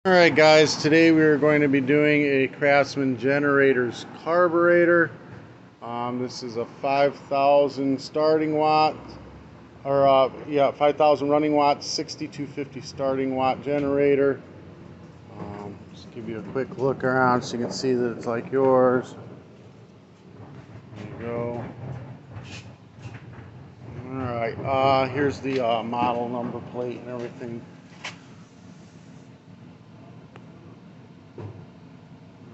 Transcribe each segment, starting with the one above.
Alright guys, today we are going to be doing a Craftsman generator's carburetor. This is a 5,000 starting watt, or 5,000 running watt, 6250 starting watt generator. Just give you a quick look around so you can see that it's like yours. There you go. Alright, here's the model number plate and everything.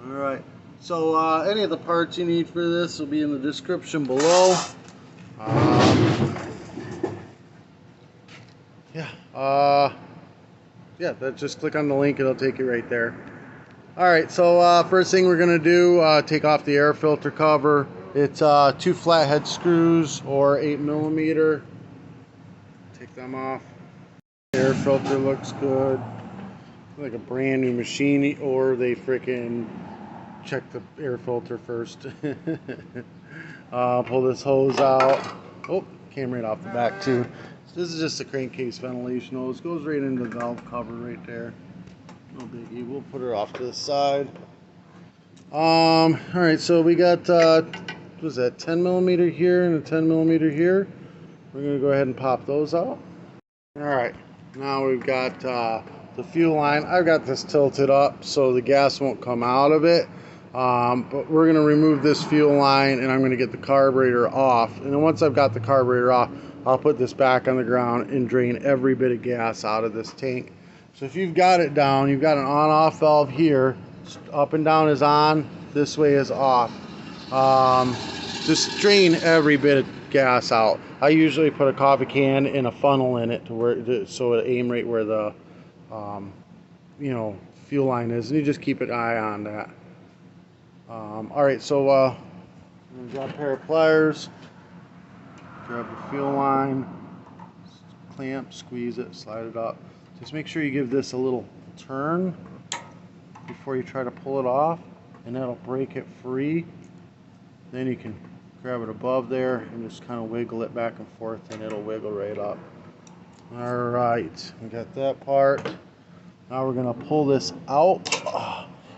Alright, so any of the parts you need for this will be in the description below. Just click on the link, it'll take you right there. Alright, so first thing we're going to do, take off the air filter cover. It's 2 flathead screws or 8mm. Take them off. The air filter looks good. Like a brand new machine, or they freaking check the air filter first. Pull this hose out. Oh, came right off the back too. So this is just a crankcase ventilation hose. Goes right into the valve cover right there. No biggie. We'll put her off to the side. Alright, so we got what was that, 10mm here and a 10mm here. We're gonna go ahead and pop those out. Alright, now we've got the fuel line. I've got this tilted up so the gas won't come out of it. But we're going to remove this fuel line and I'm going to get the carburetor off. And then once I've got the carburetor off, I'll put this back on the ground and drain every bit of gas out of this tank. So if you've got it down, you've got an on-off valve here. Up and down is on, this way is off. Just drain every bit of gas out. I usually put a coffee can and a funnel in it so it aim right where the fuel line is, and you just keep an eye on that. Alright, so I'm going to grab a pair of pliers, grab the fuel line, clamp, squeeze it, slide it up. Just make sure you give this a little turn before you try to pull it off, and that'll break it free. Then you can grab it above there and just kind of wiggle it back and forth, and it'll wiggle right up. Alright, we got that part. Now we're going to pull this out.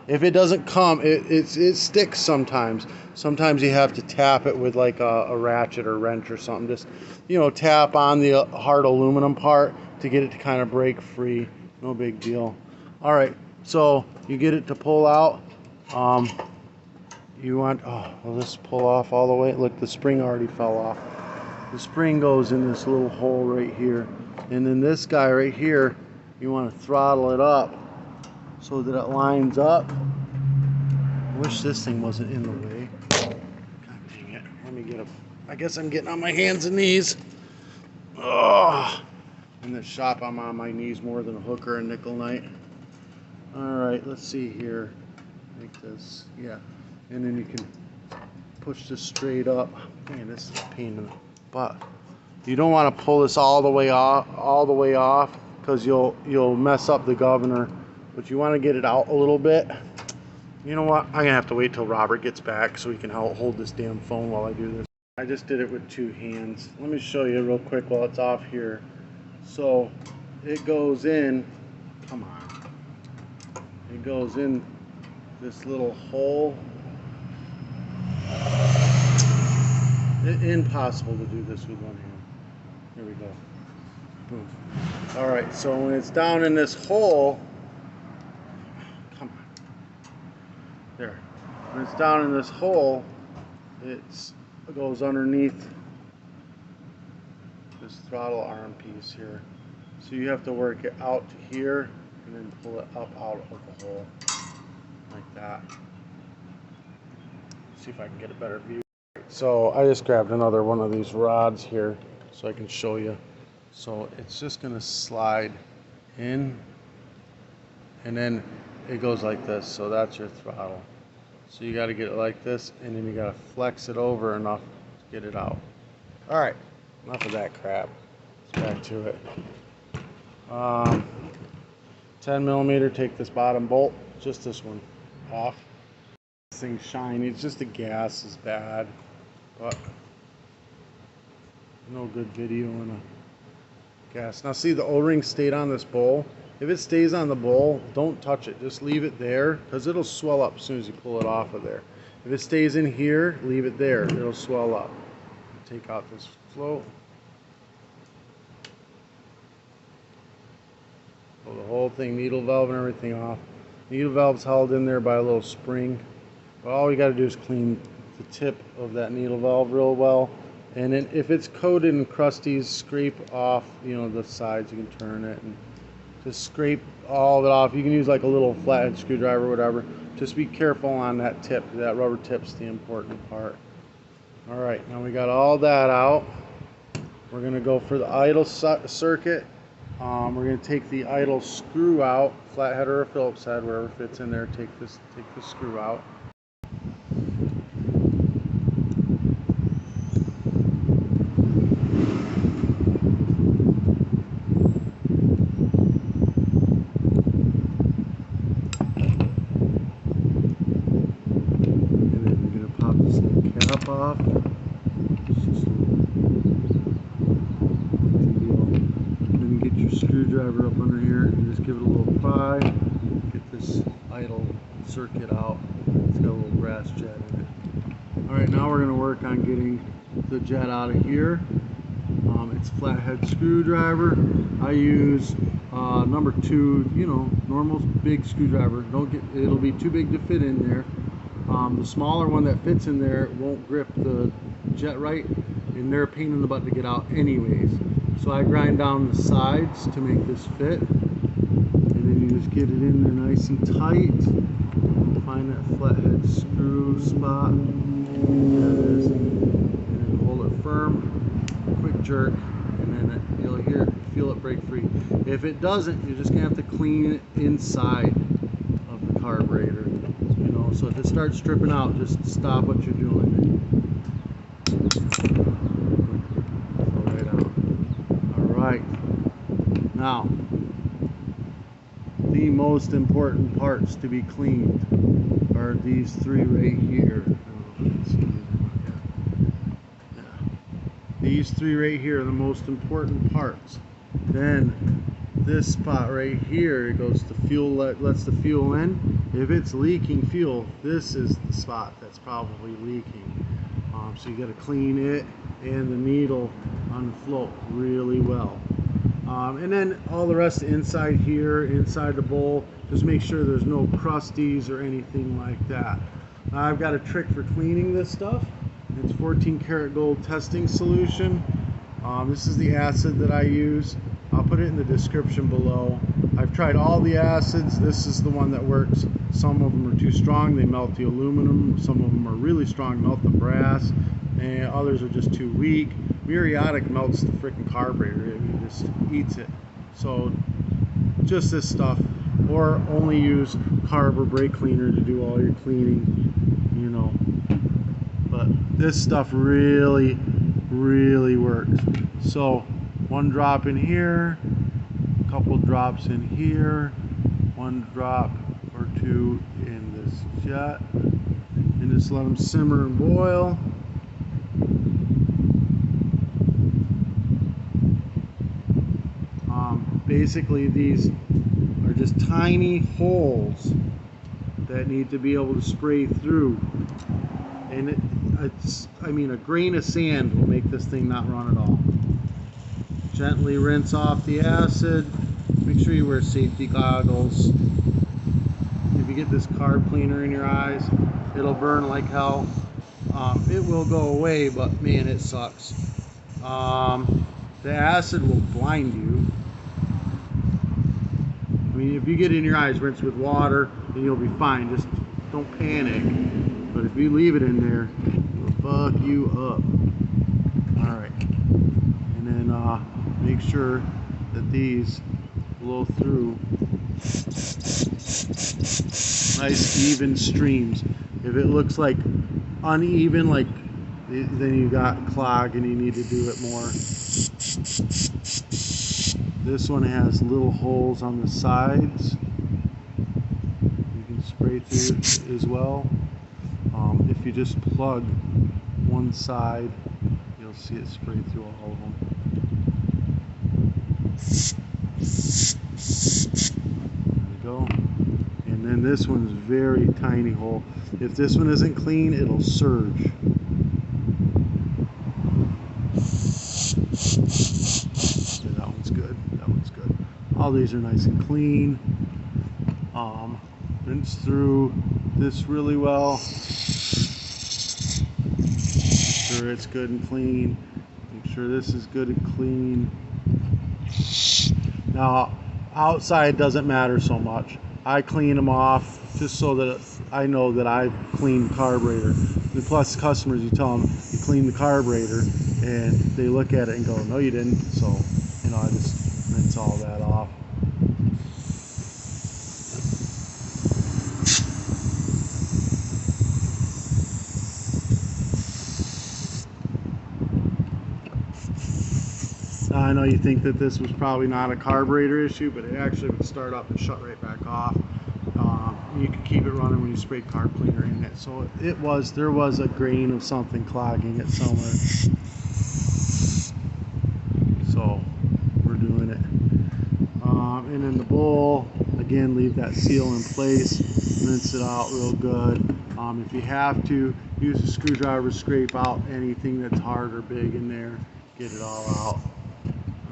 If it doesn't come, it sticks sometimes. Sometimes you have to tap it with like a ratchet or wrench or something. Just, tap on the hard aluminum part to get it to kind of break free. No big deal. Alright, so you get it to pull out. You want, will this pull off all the way? Look, the spring already fell off. The spring goes in this little hole right here. And then this guy right here, you want to throttle it up so that it lines up. I wish this thing wasn't in the way. God dang it. Let me get I guess I'm getting on my hands and knees. Oh, in the shop I'm on my knees more than a hooker and nickel night. Alright, let's see here. Like this. Yeah. And then you can push this straight up. Man, this is a pain in the butt. You don't want to pull this all the way off because you'll mess up the governor. But you want to get it out a little bit. You know what? I'm going to have to wait till Robert gets back so he can hold this damn phone while I do this. I just did it with 2 hands. Let me show you real quick while it's off here. So it goes in, come on. It goes in this little hole. It's impossible to do this with 1 hand. Here we go. Boom. Alright, so when it's down in this hole, come on. There. When it's down in this hole, it goes underneath this throttle arm piece here. So you have to work it out to here and then pull it up out of the hole. Like that. See if I can get a better view. So I just grabbed another one of these rods here so I can show you. So it's just going to slide in and then it goes like this. So that's your throttle. So you got to get it like this and then you got to flex it over enough to get it out. Alright, enough of that crap. Let's back to it. 10mm, take this bottom bolt, just this one, off. This thing's shiny, it's just the gas is bad. But no good video in a gas. Now see, the O-ring stayed on this bowl. If it stays on the bowl, don't touch it. Just leave it there because it'll swell up as soon as you pull it off of there. If it stays in here, leave it there. It'll swell up. Take out this float. Pull the whole thing, needle valve and everything off. Needle valve's held in there by a little spring. But all you got to do is clean the tip of that needle valve real well. And then if it's coated in crusties, scrape off, you know, the sides. You can turn it and just scrape all of it off. You can use like a little flathead screwdriver or whatever. Just be careful on that tip. That rubber tip's the important part. All right, now we got all that out. We're gonna go for the idle circuit. We're gonna take the idle screw out, flathead or a Phillips head, wherever fits in there. Take the screw out. Off. Then you get your screwdriver up under here and just give it a little pry. Get this idle circuit out. It's got a little brass jet in it. Alright, now we're going to work on getting the jet out of here. It's a flathead screwdriver. I use number 2, you know, normal big screwdriver. It'll be too big to fit in there. The smaller one that fits in there won't grip the jet right, and they're a pain in the butt to get out anyways. So I grind down the sides to make this fit, and then you just get it in there nice and tight. Find that flathead screw spot. There it is. And then hold it firm, quick jerk, and then you'll feel it break free. If it doesn't, you're just gonna have to clean it inside of the carburetor. So if it starts stripping out, just stop what you're doing. Pull right out. Alright. Now, the most important parts to be cleaned are these 3 right here. These 3 right here are the most important parts. Then this spot right here, it goes to fuel, lets the fuel in. If it's leaking fuel, this is the spot that's probably leaking. So you got to clean it and the needle on the float really well. And then all the rest inside here, inside the bowl, just make sure there's no crusties or anything like that. I've got a trick for cleaning this stuff. It's 14 karat gold testing solution. This is the acid that I use. I'll put it in the description below. I've tried all the acids. This is the one that works. Some of them are too strong, they melt the aluminum. Some of them are really strong, melt the brass, and others are just too weak. Muriatic melts the freaking carburetor. It just eats it. So just this stuff, or only use carb or brake cleaner to do all your cleaning, you know. But this stuff really works. So 1 drop in here, a couple drops in here, 1 drop or 2 in this jet, and just let them simmer and boil. Basically these are just tiny holes that need to be able to spray through, and I mean a grain of sand will make this thing not run at all. Gently rinse off the acid. Make sure you wear safety goggles. If you get this carb cleaner in your eyes, it'll burn like hell. It will go away, but man, it sucks. The acid will blind you. I mean, if you get it in your eyes, rinse with water, then you'll be fine. Just don't panic. But if you leave it in there, it'll fuck you up. Alright. And then make sure that these blow through nice even streams. If it looks like uneven, like then you got clog and you need to do it more. This one has little holes on the sides. You can spray through it as well. If you just plug one side, you'll see it spray through all of them. go. And then this one's very tiny hole. If this one isn't clean, it'll surge. Okay, that one's good. That one's good. All these are nice and clean. Rinse through this really well. Make sure it's good and clean. Make sure this is good and clean. Now, outside doesn't matter so much. I clean them off just so that I know that I've cleaned the carburetor. And plus, customers, you tell them you clean the carburetor, and they look at it and go, "No, you didn't." So, you know, I just rinse all that off. I know you think that this was probably not a carburetor issue, but it actually would start up and shut right back off. You can keep it running when you spray carb cleaner in it. So there was a grain of something clogging it somewhere. So we're doing it. And in the bowl, again, leave that seal in place, rinse it out real good. If you have to, use a screwdriver to scrape out anything that's hard or big in there, get it all out.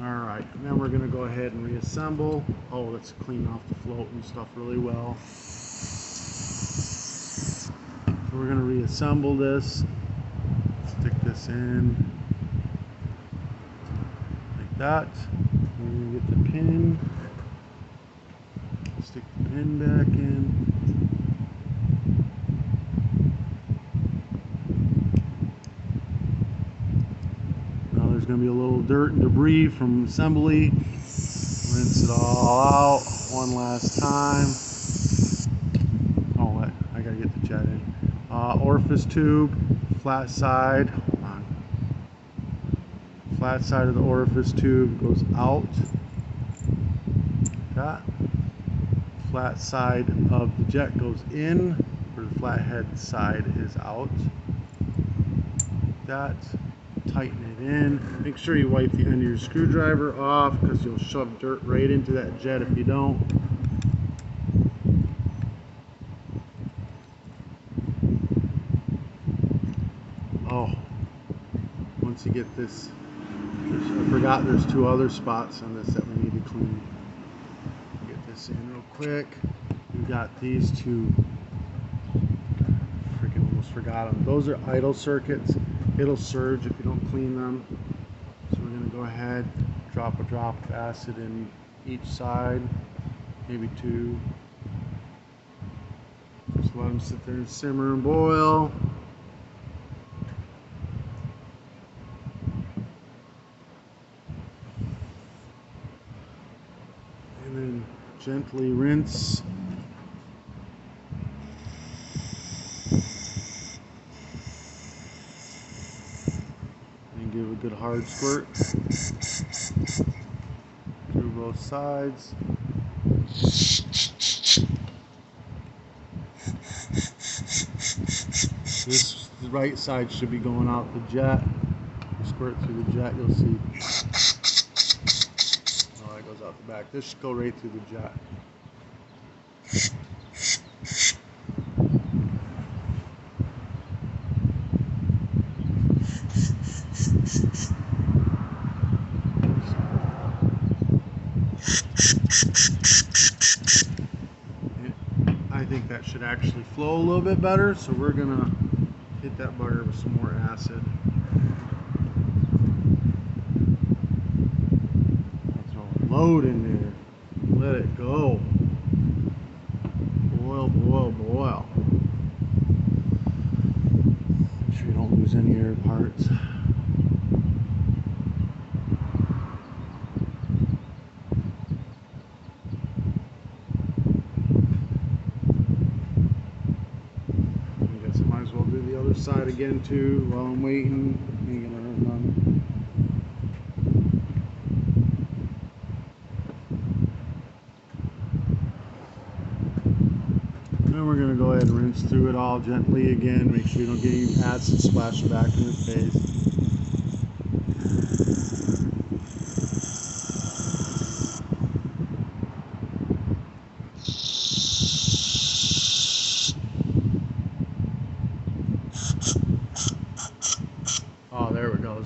Alright, and then we're going to go ahead and reassemble. Oh, let's clean off the float and stuff really well. So we're going to reassemble this. Stick this in like that. We're going to get the pin. Stick the pin back in. There's going to be a little dirt and debris from assembly. Rinse it all out one last time. Oh, I got to get the jet in. Orifice tube, flat side. Hold on. Flat side of the orifice tube goes out. Like that. Flat side of the jet goes in, where the flathead side is out. Like that. Tighten it in. Make sure you wipe the end of your screwdriver off, because you'll shove dirt right into that jet if you don't. Oh, once you get this, I forgot there's two other spots on this that we need to clean. Get this in real quick. We got these two. Freaking almost forgot them. Those are idle circuits. It'll surge if you don't clean them. So we're going to go ahead, drop a drop of acid in each side, maybe two. Just let them sit there and simmer and boil. And then gently rinse. Give a good hard squirt through both sides. This right side should be going out the jet. Squirt through the jet, you'll see. Oh, that goes out the back. This should go right through the jet. I think that should actually flow a little bit better, so we're gonna hit that butter with some more acid. Throw a load in there. Let it go. Boil, boil, boil. Make sure you don't lose any air parts. Might as well do the other side again too while I'm waiting. Ain't gonna hurt none. Then we're gonna go ahead and rinse through it all gently again. Make sure you don't get any acid splashing back in your face.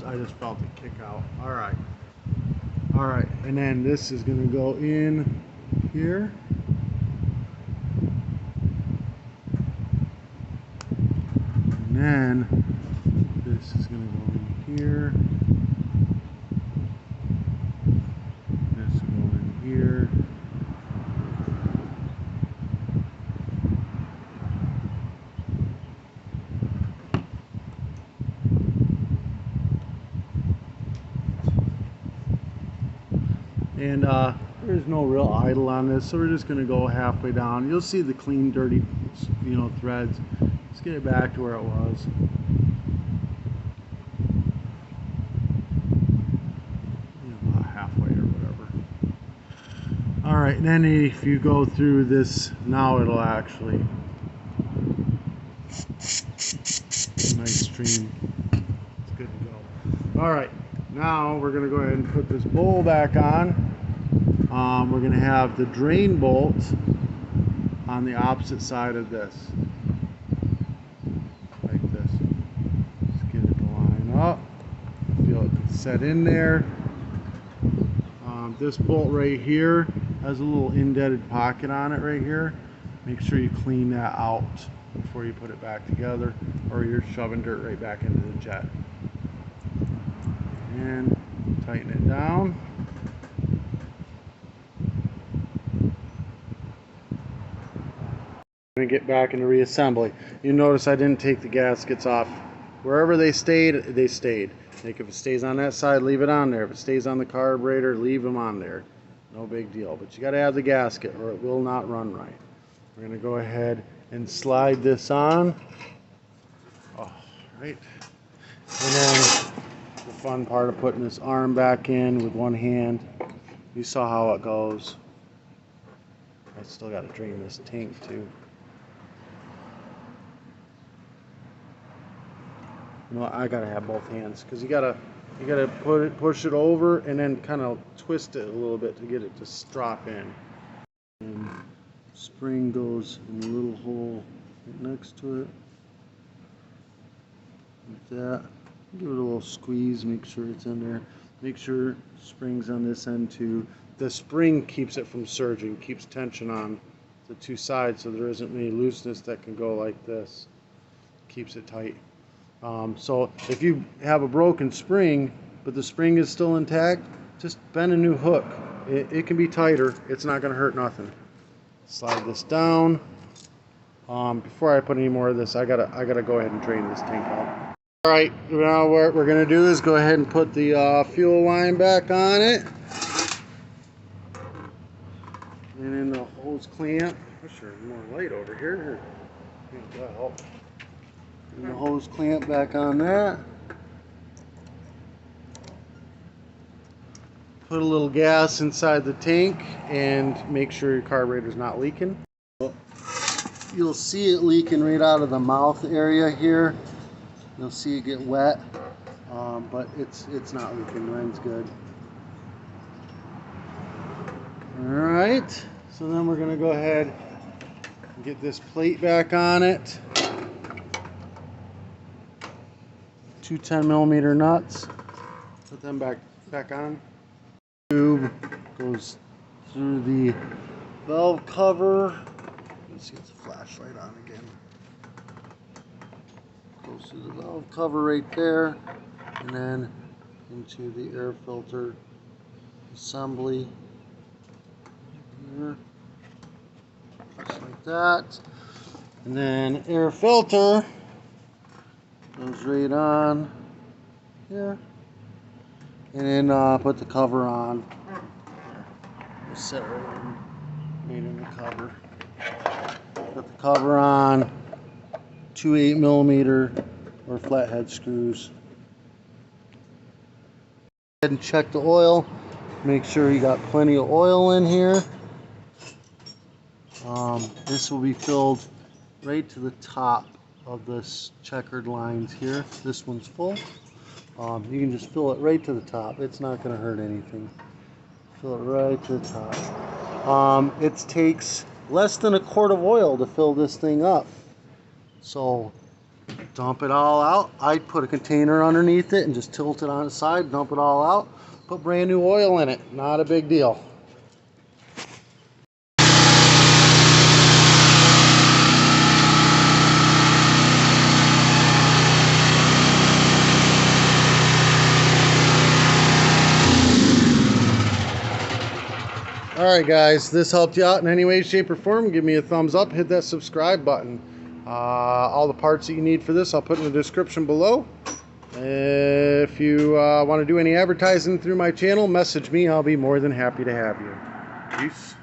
I just felt it kick out. All right. All right, and then this is going to go in here. And then this is going to go in here. This will go in here. And there's no real idle on this, so we're just going to go halfway down. You'll see the clean, dirty, threads. Let's get it back to where it was. About halfway or whatever. All right, and then if you go through this, now it'll actually nice stream. It's good to go. All right, now we're going to go ahead and put this bowl back on. We're going to have the drain bolt on the opposite side of this, like this. Just get it to line up. Feel it set in there. This bolt right here has a little indented pocket on it right here. Make sure you clean that out before you put it back together, or you're shoving dirt right back into the jet. And tighten it down. I'm going to get back into reassembly. You notice I didn't take the gaskets off. Wherever they stayed, they stayed. Like if it stays on that side, leave it on there. If it stays on the carburetor, leave them on there. No big deal. But you got to have the gasket or it will not run right. We're going to go ahead and slide this on. Oh, right. And then the fun part of putting this arm back in with one hand. You saw how it goes. I still got to drain this tank too. You know, I gotta have both hands because you gotta push it over and then kind of twist it a little bit to get it to drop in. And spring goes in the little hole right next to it, like that. Give it a little squeeze, make sure it's in there. Make sure spring's on this end too. The spring keeps it from surging, keeps tension on the two sides, so there isn't any looseness that can go like this. Keeps it tight. So if you have a broken spring, but the spring is still intact, just bend a new hook. It can be tighter. It's not going to hurt nothing. Slide this down. Before I put any more of this, I gotta go ahead and drain this tank out. All right, now what we're going to do is go ahead and put the fuel line back on it, and then the hose clamp. I wish there was more light over here. That'll help. And the hose clamp back on that. Put a little gas inside the tank and make sure your carburetor's not leaking. You'll see it leaking right out of the mouth area here. You'll see it get wet, but it's not leaking. Mine's good. All right, so then we're gonna go ahead and get this plate back on it. Two 10mm nuts. Put them back on. Tube goes through the valve cover. Let's get the flashlight on again. Goes through the valve cover right there, and then into the air filter assembly here, just like that. And then air filter goes right on here, and then put the cover on. Just set it right in the cover. Put the cover on. 2 8mm or flathead screws. Go ahead and check the oil. Make sure you got plenty of oil in here. This will be filled right to the top of this checkered lines here. This one's full. You can just fill it right to the top. It's not going to hurt anything. Fill it right to the top. It takes less than a quart of oil to fill this thing up. So Dump it all out. I'd put a container underneath it and just tilt it on its side, dump it all out, put brand new oil in it. Not a big deal. Alright guys, this helped you out in any way, shape, or form, give me a thumbs up, hit that subscribe button. All the parts that you need for this I'll put in the description below. If you want to do any advertising through my channel, message me. I'll be more than happy to have you. Peace.